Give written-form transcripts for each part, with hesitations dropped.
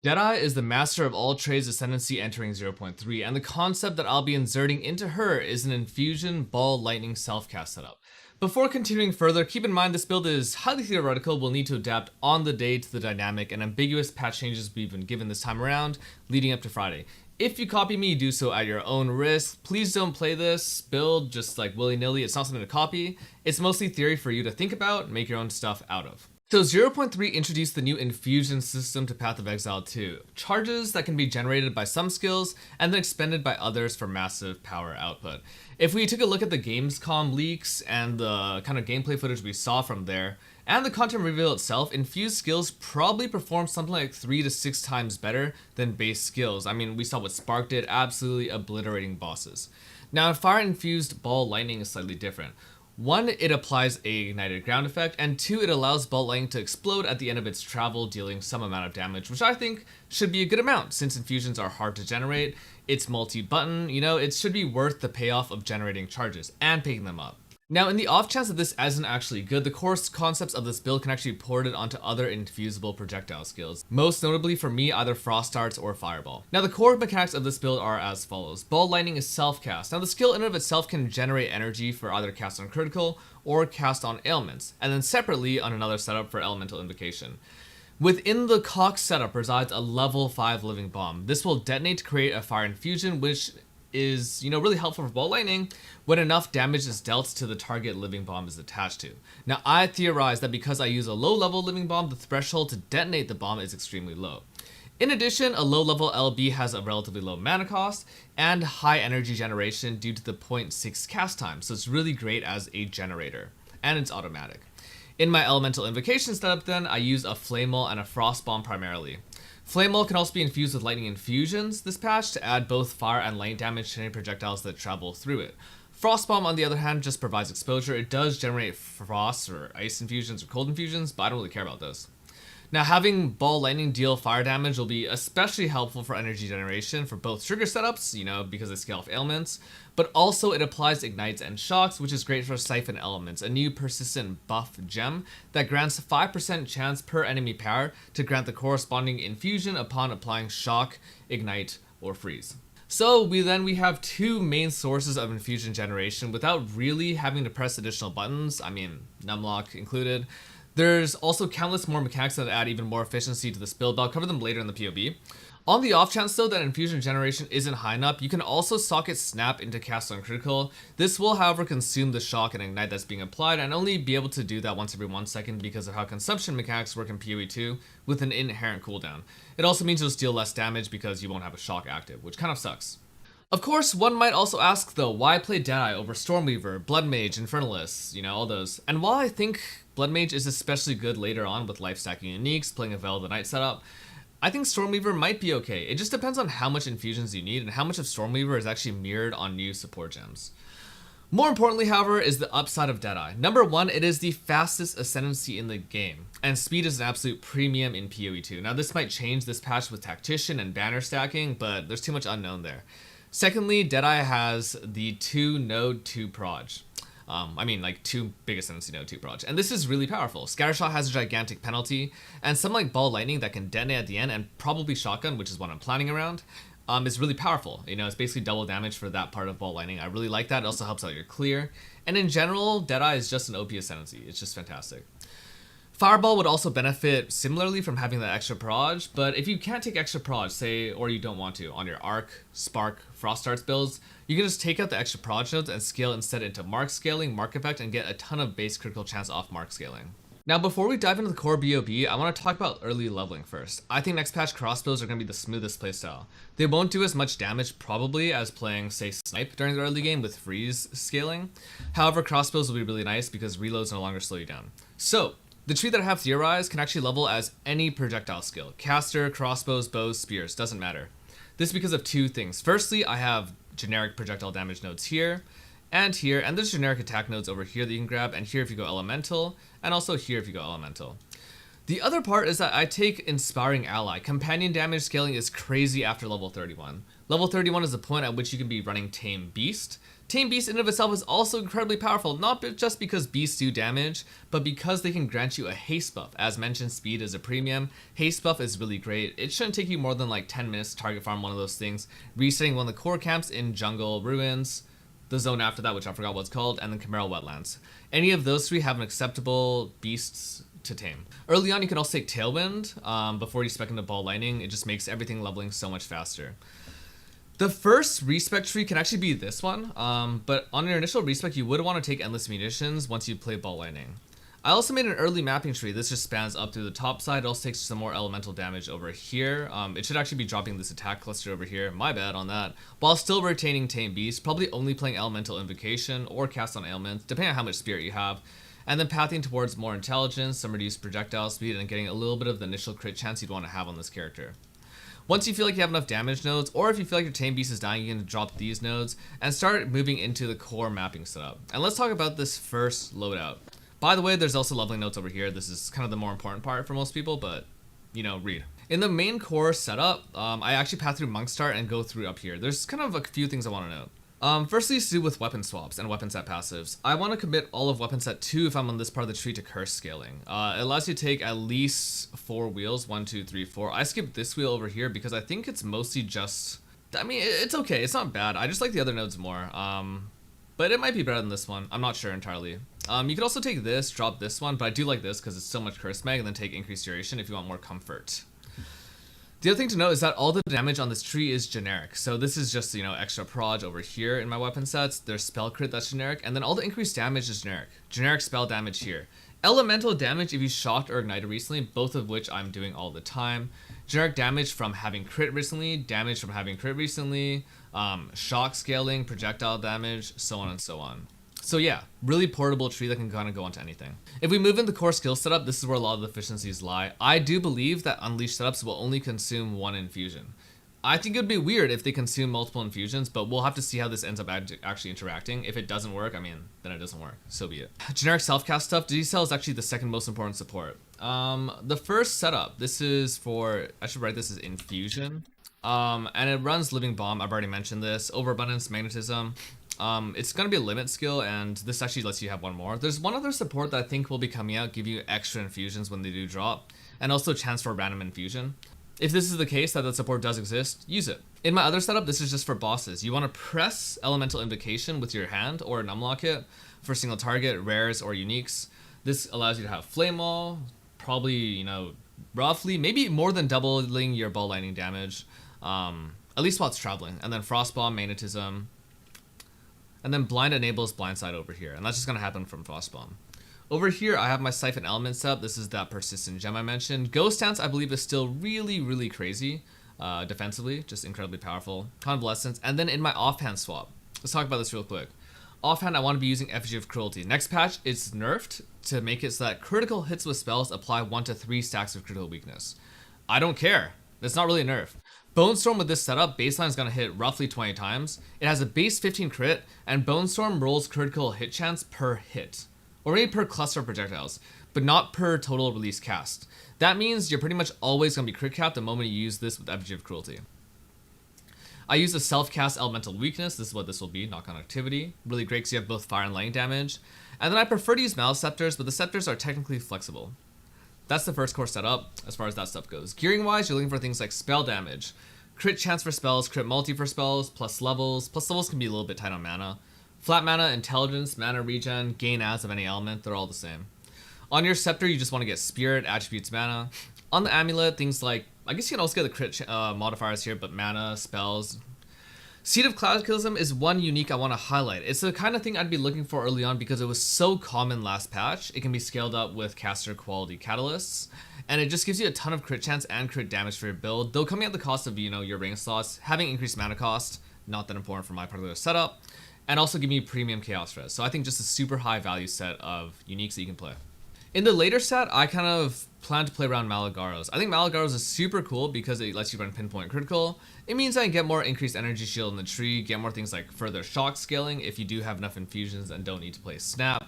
Deadeye is the master of all trades ascendancy entering 0.3, and the concept that I'll be inserting into her is an Infusion Ball Lightning self-cast setup. Before continuing further, keep in mind this build is highly theoretical, will need to adapt on the day to the dynamic and ambiguous patch changes we've been given this time around, leading up to Friday. If you copy me, do so at your own risk. Please don't play this build just like willy-nilly, it's not something to copy. It's mostly theory for you to think about, make your own stuff out of. So 0.3 introduced the new Infusion system to Path of Exile 2. Charges that can be generated by some skills and then expended by others for massive power output. If we took a look at the Gamescom leaks and the kind of gameplay footage we saw from there, and the content reveal itself, infused skills probably perform something like 3 to 6 times better than base skills. I mean, we saw what Spark did, absolutely obliterating bosses. Now, Fire Infused Ball Lightning is slightly different. One, it applies a ignited ground effect, and two, it allows Ball Lightning to explode at the end of its travel, dealing some amount of damage, which I think should be a good amount, since infusions are hard to generate, it's multi-button, it should be worth the payoff of generating charges, and picking them up. Now, in the off chance that this isn't actually good, the core concepts of this build can actually be ported onto other infusible projectile skills, most notably for me either Frost Darts or Fireball. Now, the core mechanics of this build are as follows. Ball Lightning is self-cast. Now, the skill in and of itself can generate energy for either cast on critical or cast on ailments, and then separately on another setup for elemental invocation. Within the Cox setup resides a level 5 living bomb. This will detonate to create a fire infusion, which is, really helpful for Ball Lightning when enough damage is dealt to the target living bomb is attached to. Now, I theorize that because I use a low-level living bomb, the threshold to detonate the bomb is extremely low. In addition, a low-level LB has a relatively low mana cost and high energy generation due to the 0.6 cast time, so it's really great as a generator, and it's automatic. In my elemental invocation setup then, I use a Flame Wall and a Frost Bomb primarily. Flame Wall can also be infused with lightning infusions this patch to add both fire and light damage to any projectiles that travel through it. Frost Bomb, on the other hand, just provides exposure. It does generate frost or ice infusions or cold infusions, but I don't really care about those. Now, having Ball Lightning deal fire damage will be especially helpful for energy generation for both trigger setups, because they scale off ailments, but also it applies ignites and shocks, which is great for Siphon Elements, a new persistent buff gem that grants 5% chance per enemy power to grant the corresponding infusion upon applying shock, ignite, or freeze. So we have two main sources of infusion generation without really having to press additional buttons, numlock included. There's also countless more mechanics that add even more efficiency to this build, but I'll cover them later in the POB. On the off chance though that infusion generation isn't high enough, you can also socket snap into cast on critical. This will however consume the shock and ignite that's being applied and only be able to do that once every 1 second because of how consumption mechanics work in PoE 2 with an inherent cooldown. It also means you'll deal less damage because you won't have a shock active, which kind of sucks. Of course, one might also ask though, why play Deadeye over Stormweaver, Blood Mage, Infernalist, all those. And while I think Blood Mage is especially good later on with life stacking uniques, playing a Veil of the Night setup, I think Stormweaver might be okay. It just depends on how much infusions you need and how much of Stormweaver is actually mirrored on new support gems. More importantly, however, is the upside of Deadeye. Number one, it is the fastest ascendancy in the game, and speed is an absolute premium in PoE 2. Now this might change this patch with Tactician and banner stacking, but there's too much unknown there. Secondly, Deadeye has the 2 node 2 proj. Two big ascendancy node 2 proj. And this is really powerful. Scattershot has a gigantic penalty, and something like Ball Lightning that can detonate at the end, and probably Shotgun, which is what I'm planning around, is really powerful. It's basically double damage for that part of Ball Lightning. I really like that. It also helps out your clear. And in general, Deadeye is just an OP ascendancy. It's just fantastic. Fireball would also benefit similarly from having that extra proj, but if you can't take extra proj, say, or you don't want to, on your Arc, Spark, Frost Darts builds, you can just take out the extra proj nodes and scale instead into mark scaling, mark effect, and get a ton of base critical chance off mark scaling. Now before we dive into the core BOB, I want to talk about early leveling first. I think next patch crossbows are going to be the smoothest playstyle. They won't do as much damage probably as playing, say, Snipe during the early game with freeze scaling. However, crossbows will be really nice because reloads no longer slow you down. So, the tree that I have theorized can actually level as any projectile skill. Caster, crossbows, bows, spears, doesn't matter. This is because of two things. Firstly, I have generic projectile damage nodes here, and there's generic attack nodes over here that you can grab, and here if you go elemental, and also here if you go elemental. The other part is that I take Inspiring Ally. Companion damage scaling is crazy after level 31. Level 31 is the point at which you can be running Tame Beast. Tame Beast in and of itself is also incredibly powerful, not just because beasts do damage, but because they can grant you a haste buff. As mentioned, speed is a premium. Haste buff is really great. It shouldn't take you more than like 10 minutes to target farm one of those things, resetting one of the core camps in Jungle Ruins, the zone after that, which I forgot what it's called, and then Chimeral Wetlands. Any of those three have an acceptable beasts to tame. Early on, you can also take Tailwind before you spec into Ball Lightning. It just makes everything leveling so much faster. The first respec tree can actually be this one, but on your initial respec, you would want to take Endless Munitions once you play Ball Lightning. I also made an early mapping tree. This just spans up through the top side. It also takes some more elemental damage over here. It should actually be dropping this attack cluster over here. My bad on that. While still retaining Tame Beast, probably only playing Elemental Invocation or Cast on Ailment, depending on how much spirit you have. And then pathing towards more intelligence, some reduced projectile speed, and getting a little bit of the initial crit chance you'd want to have on this character. Once you feel like you have enough damage nodes, or if you feel like your Tame Beast is dying, you can drop these nodes and start moving into the core mapping setup. And let's talk about this first loadout. By the way, there's also leveling notes over here. This is kind of the more important part for most people, but, you know, read. In the main core setup, I actually path through Monk Start and go through up here. There's kind of a few things I want to note. Firstly, to do with weapon swaps and weapon set passives. I want to commit all of weapon set 2 if I'm on this part of the tree to curse scaling. It allows you to take at least 4 wheels, 1, 2, 3, 4. I skipped this wheel over here because I think it's mostly just, I mean, it's okay, it's not bad. I just like the other nodes more. But it might be better than this one. I'm not sure entirely. You could also take this, drop this one, but I do like this because it's so much curse mag, and then take increased duration if you want more comfort. The other thing to note is that all the damage on this tree is generic. So this is just, you know, extra proj over here in my weapon sets. There's spell crit that's generic, and then all the increased damage is generic. Generic spell damage here. Elemental damage if you shocked or ignited recently, both of which I'm doing all the time. Generic damage from having crit recently, damage from having crit recently, shock scaling, projectile damage, so on and so on. So yeah, really portable tree that can kind of go onto anything. If we move into core skill setup, this is where a lot of the efficiencies lie. I do believe that Unleashed setups will only consume 1 infusion. I think it would be weird if they consume multiple infusions, but we'll have to see how this ends up actually interacting. If it doesn't work, I mean, then it doesn't work. So be it. Generic self-cast stuff, D-Cell is actually the second most important support. The first setup, this is for, I should write this as Infusion. And it runs Living Bomb, I've already mentioned this, Overabundance, Magnetism. It's going to be a limit skill, and this actually lets you have one more. There's one other support that I think will be coming out, give you extra infusions when they do drop, and also chance for random infusion. If this is the case, that support does exist, use it. In my other setup, this is just for bosses. You want to press Elemental Invocation with your hand or Numlock it for single target, rares, or uniques. This allows you to have Flame Wall, probably, you know, roughly, maybe more than doubling your Ball Lightning damage, at least while it's traveling, and then Frost Bomb, Magnetism. And then Blind enables Blindside over here, and that's just going to happen from Frostbomb. Over here, I have my Siphon Element setup. This is that persistent gem I mentioned. Ghost Dance, I believe, is still really, really crazy defensively, just incredibly powerful. Convalescence, and then in my offhand swap, let's talk about this real quick. Offhand, I want to be using Effigy of Cruelty. Next patch, it's nerfed to make it so that critical hits with spells apply 1 to 3 stacks of critical weakness. I don't care. That's not really a nerf. Bone Storm with this setup, baseline is going to hit roughly 20 times. It has a base 15 crit, and Bone Storm rolls critical hit chance per hit. Or maybe per cluster of projectiles, but not per total release cast. That means you're pretty much always going to be crit capped the moment you use this with Effigy of Cruelty. I use a self-cast Elemental Weakness. This is what this will be, knock-on activity. Really great because you have both fire and lightning damage. And then I prefer to use Malice Scepters, but the Scepters are technically flexible. That's the first core setup, as far as that stuff goes. Gearing wise, you're looking for things like spell damage, crit chance for spells, crit multi for spells, plus levels. Plus levels can be a little bit tight on mana. Flat mana, intelligence, mana regen, gain adds of any element, they're all the same. On your scepter, you just want to get spirit, attributes, mana. On the amulet, things like, I guess you can also get the crit modifiers here, but mana, spells. Seed of Cataclysm is one unique I want to highlight. It's the kind of thing I'd be looking for early on because it was so common last patch. It can be scaled up with caster quality catalysts, and it just gives you a ton of crit chance and crit damage for your build, though coming at the cost of, you know, your ring slots, having increased mana cost, not that important for my particular setup, and also giving you premium chaos res. So I think just a super high value set of uniques that you can play. In the later set, I kind of plan to play around Malagaros. I think Malagaros is super cool because it lets you run pinpoint critical. It means I can get more increased energy shield in the tree, get more things like further shock scaling if you do have enough infusions and don't need to play snap.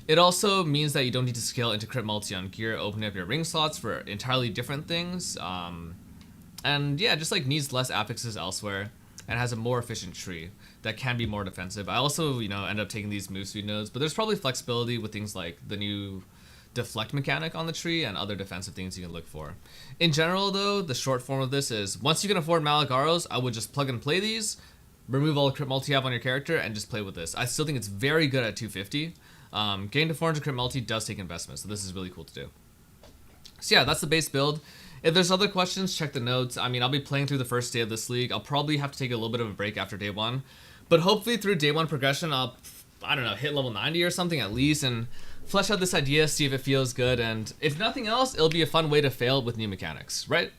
It also means that you don't need to scale into crit multi on gear, opening up your ring slots for entirely different things. And yeah, just like needs less affixes elsewhere. and has a more efficient tree that can be more defensive. I also, end up taking these move speed nodes, but there's probably flexibility with things like the new deflect mechanic on the tree and other defensive things you can look for. In general, though, the short form of this is once you can afford Malic Arrows, I would just plug and play these, remove all the crit multi you have on your character, and just play with this. I still think it's very good at 250. Getting to 400 crit multi does take investment, so this is really cool to do. So yeah, that's the base build. If there's other questions, check the notes. I mean, I'll be playing through the first day of this league. I'll probably have to take a little bit of a break after day 1. But hopefully through day 1 progression, I'll, hit level 90 or something at least and flesh out this idea, see if it feels good. And if nothing else, it'll be a fun way to fail with new mechanics, right?